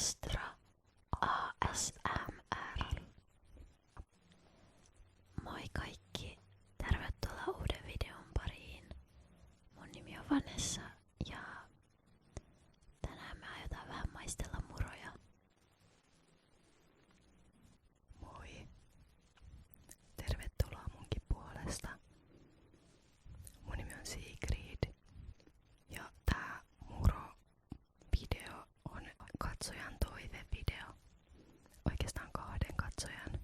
Astra ASMR. Moi kaikki, tervetuloa uuden videon pariin. Mun nimi on Vanessa ja tänään me aiotaan vähän maistella muroja. Moi. Tervetuloa munkin puolesta. Mun nimi on Sigrid. Ja tää muro-video on katsojan toivevideo. Oikeastaan 2 katsojan.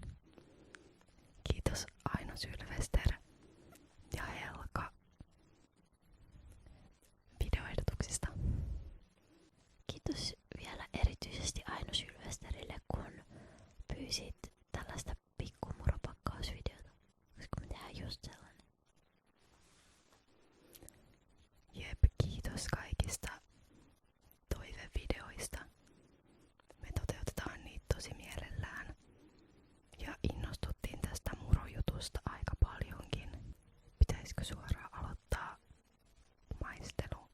Kiitos Aino Sylvester ja Helka videoehdotuksista. Kiitos vielä erityisesti Aino Sylvesterille, kun pyysit tällaista pikkumuropakkausvideota. Voisiko me tehdä just sellainen? Jep, kiitos kaikista toivevideoista. Me toteutetaan niitä tosi mielellään. Ja innostuttiin tästä murojutusta aika paljonkin. Pitäisikö suoraan aloittaa maistelu?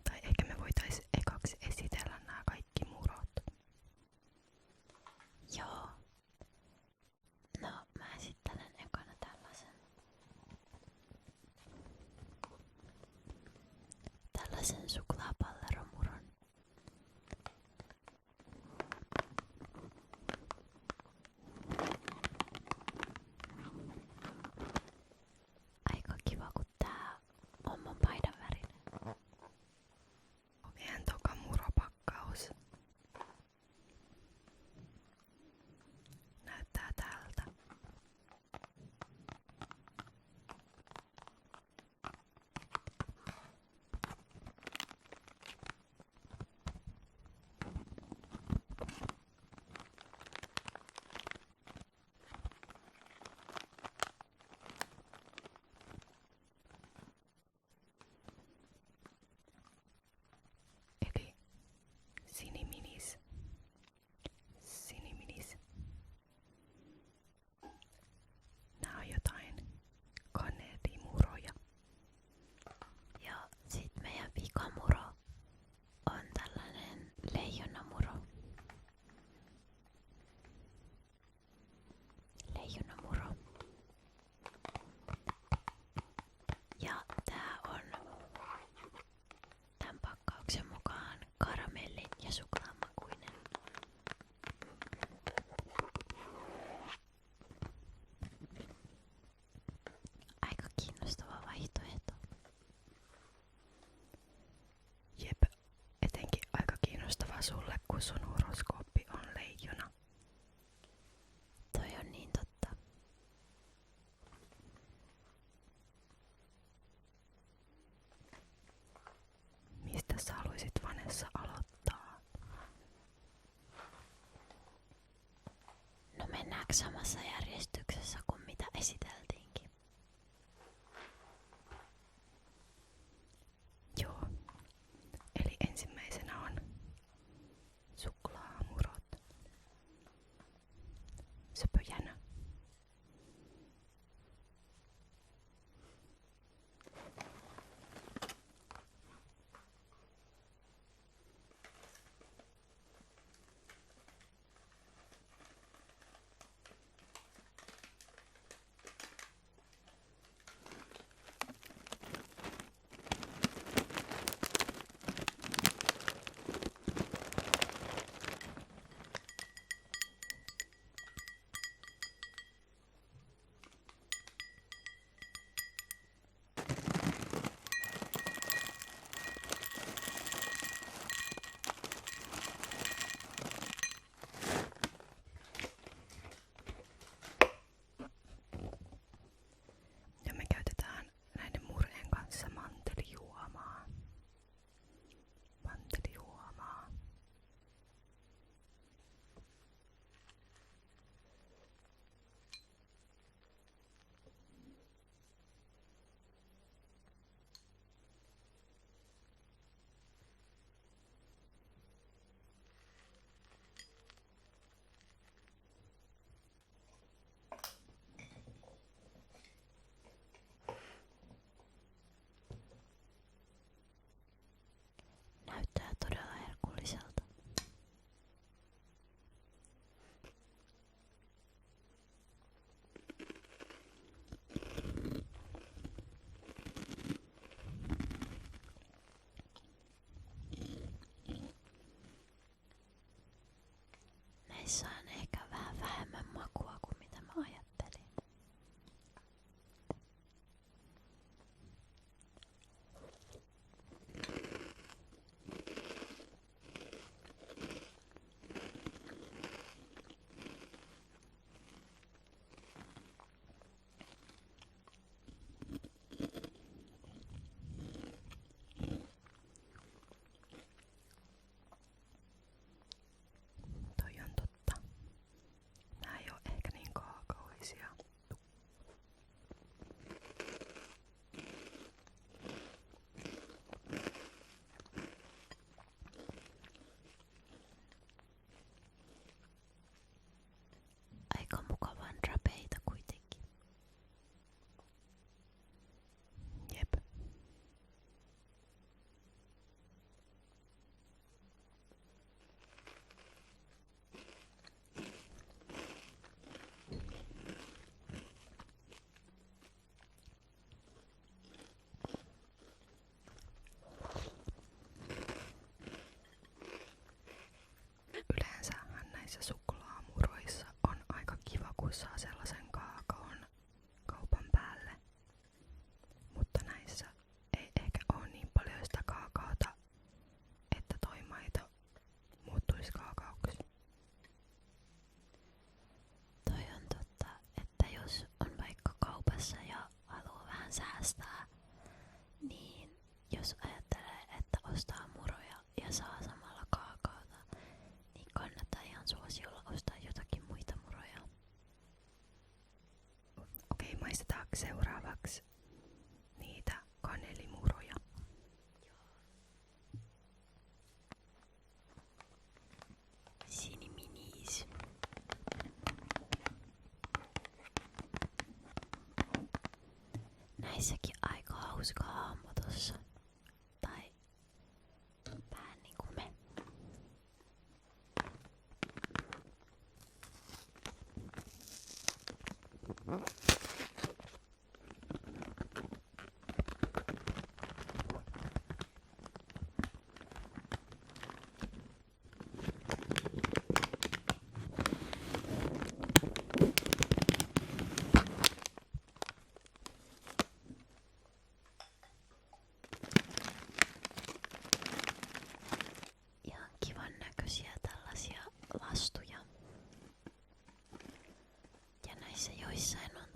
Tai ehkä me voitais ekaksi esitellä nämä kaikki murot. Joo. No, mä esittelen ekana tällaisen suklaapalleromuron. Aika kiva, kun tää on mun paidan värinen. Meidän toka muropakkaus näyttää tältä. Eli siniminis. Siniminis. Nää on jotain kanelimuroja. Ja sit meidän vikamuro on tällainen leijonamuro. Leijonamuro. Ja tää on tämän pakkauksen mukaan karamellin ja suklaamakuinen. Aika kiinnostava vaihtoehto. Jep, etenkin aika kiinnostava sulle, kun sun horoskooppi on leijona. Toi on niin totta. Mistä sä haluisit, Vanessa, aloittaa? No mennäänkö samassa järjestyksessä kuin mitä esiteltiinkin? Joo. Eli ensimmäisenä on suklaamurot. Söpöjänä. näissä on ehkä vähän vähemmän makua kuin mitä mä ajattelin. Toi on totta. Nää ei oo ehkä niin kaakaoisia. Aika mukavan rapeita kuitenkin. Jep. Yleensähän näissä suklaamuroissa on aika kiva, kun saa sellaisen kaakaon kaupan päälle. Mutta näissä ei ehkä oo niin paljon sitä kaakaota, että toi maito muuttuisi kaakaoksi. Toi on totta, että jos on vaikka kaupassa ja haluaa vähän säästää, niin jos ajattelee, että ostaa muroja ja saa samalla kaakaota, niin kannattaa ihan suosiolla ostaa jotakin muita muroja. Okei, maistetaanko seuraavaksi niitä kanelimuroja? Siniminis. Näissäkin aika hauska hahmo tossa. Tai vähän niinku me. Ihan kivan näköisiä tällaisia lastuja. Ja näissä joissain on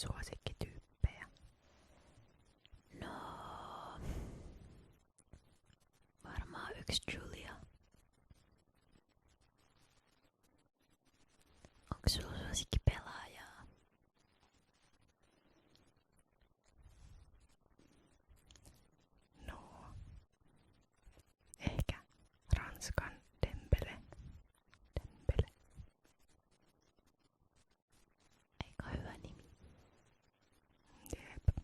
suosikkityyppejä? No, varmaan yksi Julia. Onko sulla suosikkipelaajaa? No, ehkä Ranskan Dembele. Eikö hyvä nimi? Jep.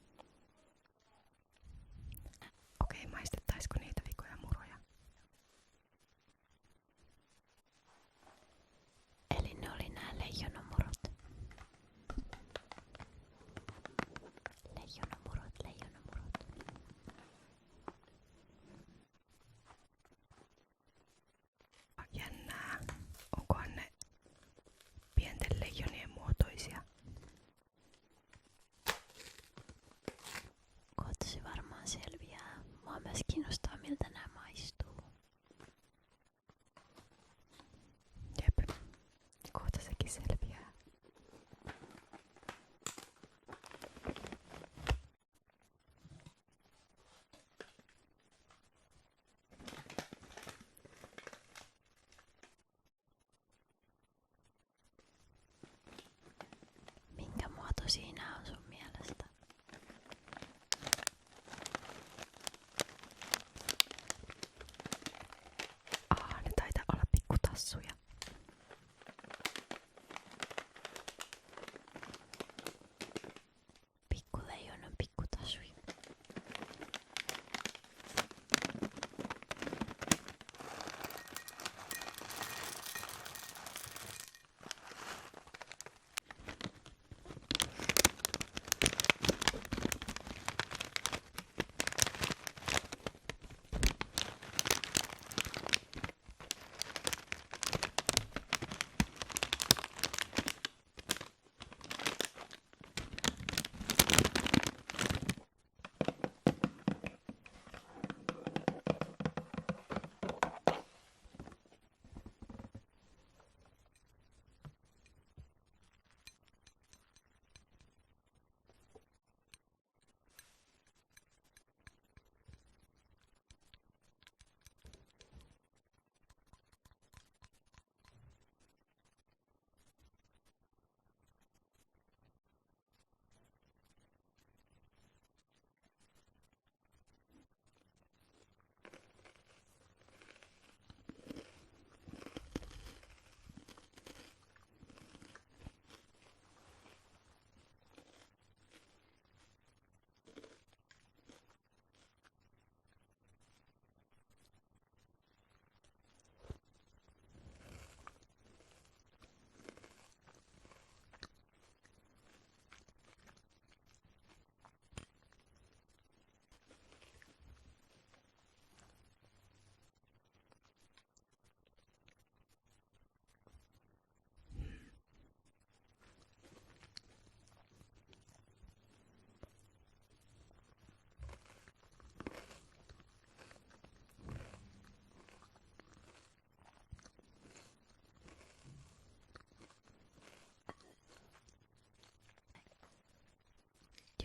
Okei, maistettaisiko niitä vikoja muroja? Eli ne oli nää leijonamurot. Leijonamurot. Jännää. Onkohan ne pienten leijonien muotoisia? Kohta se varmaan selviää. Mua myös kiinnostaa miltä nää maistuu. Jep. Kohta sekin selviää. Minkä muoto siinä on sun mielestä? Ne taitaa olla pikkutassuja. Pikkuleijonan pikkutassuja.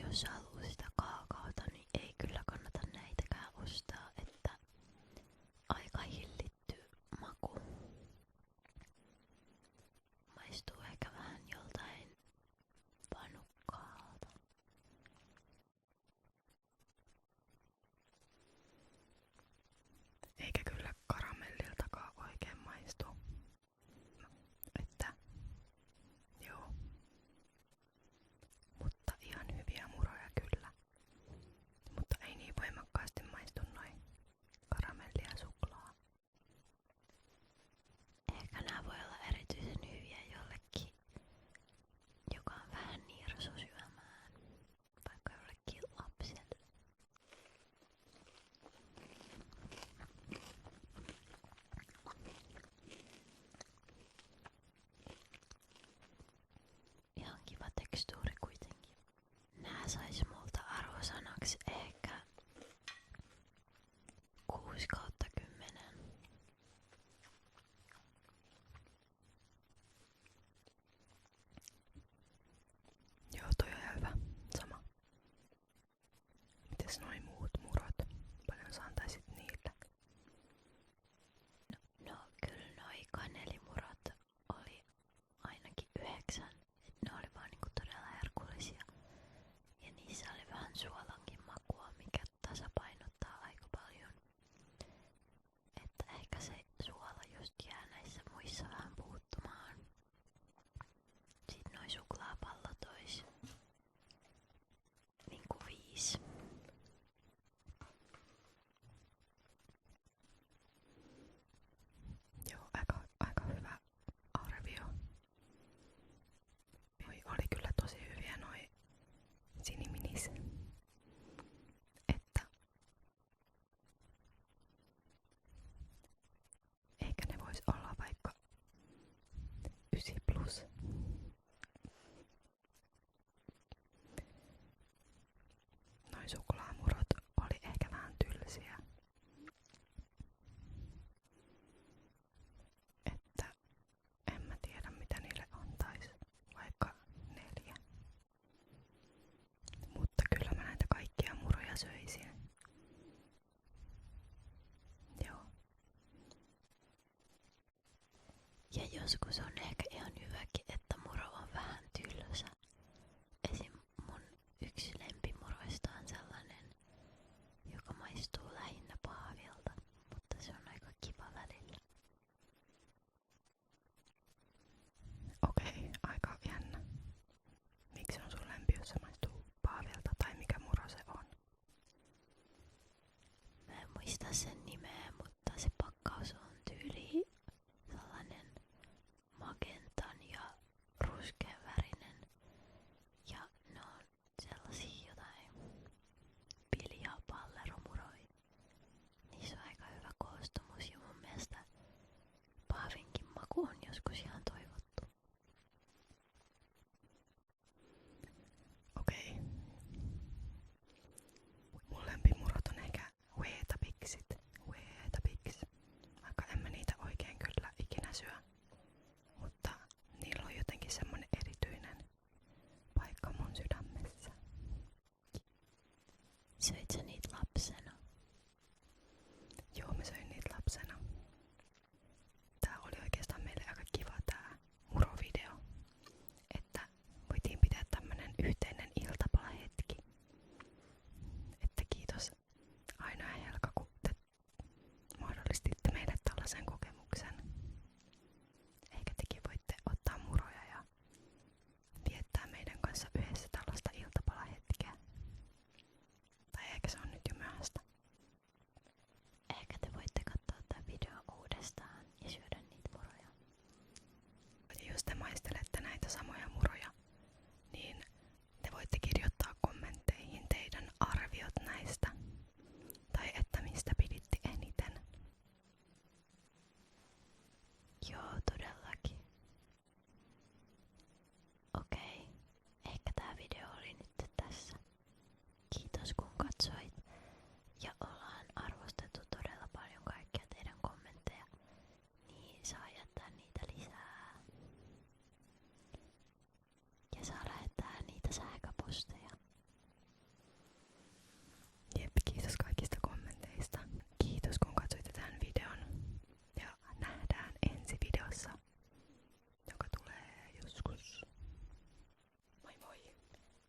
Jos haluaa sitä kaakaota, niin ei kyllä kannata näitäkään ostaa, että aika hillitty maku. Maistuu ehkä vähän joltain panukkaalta. Eikä kyllä karamelliltakaan oikein maistu. Että joo. Mutta ihan hyviä muroja kyllä. Mutta ei niin voimakkaasti maistu noin karamelli ja suklaa. Ehkä nää voi olla erityisen hyviä jollekin, joka on vähän nirso syömään, vaikka jollekin lapselle. Ihan kiva tekstuuri kuitenkin. Nää sais multa arvosanaksi ehkä 6/10. Joo, toi on ihan hyvä. joskus on ehkä ihan hyväkin, että muro on vähän tylsä. Esim. Mun yksi lempimuroista on sellainen, joka maistuu lähinnä paavilta, mutta se on aika kiva välillä. Okei, aika jännä. Miksi on sun lempi, jos se maistuu paavilta tai mikä muro se on? Mä en muista sen nimeä, mutta se pakkaus on tyyli sellainen magentan ja ruskean värinen. Ja ne on sellaisia jotain biljapalleromuroi. Niissä on aika hyvä koostumus ja mun mielestä paavinkin maku on joskus ihan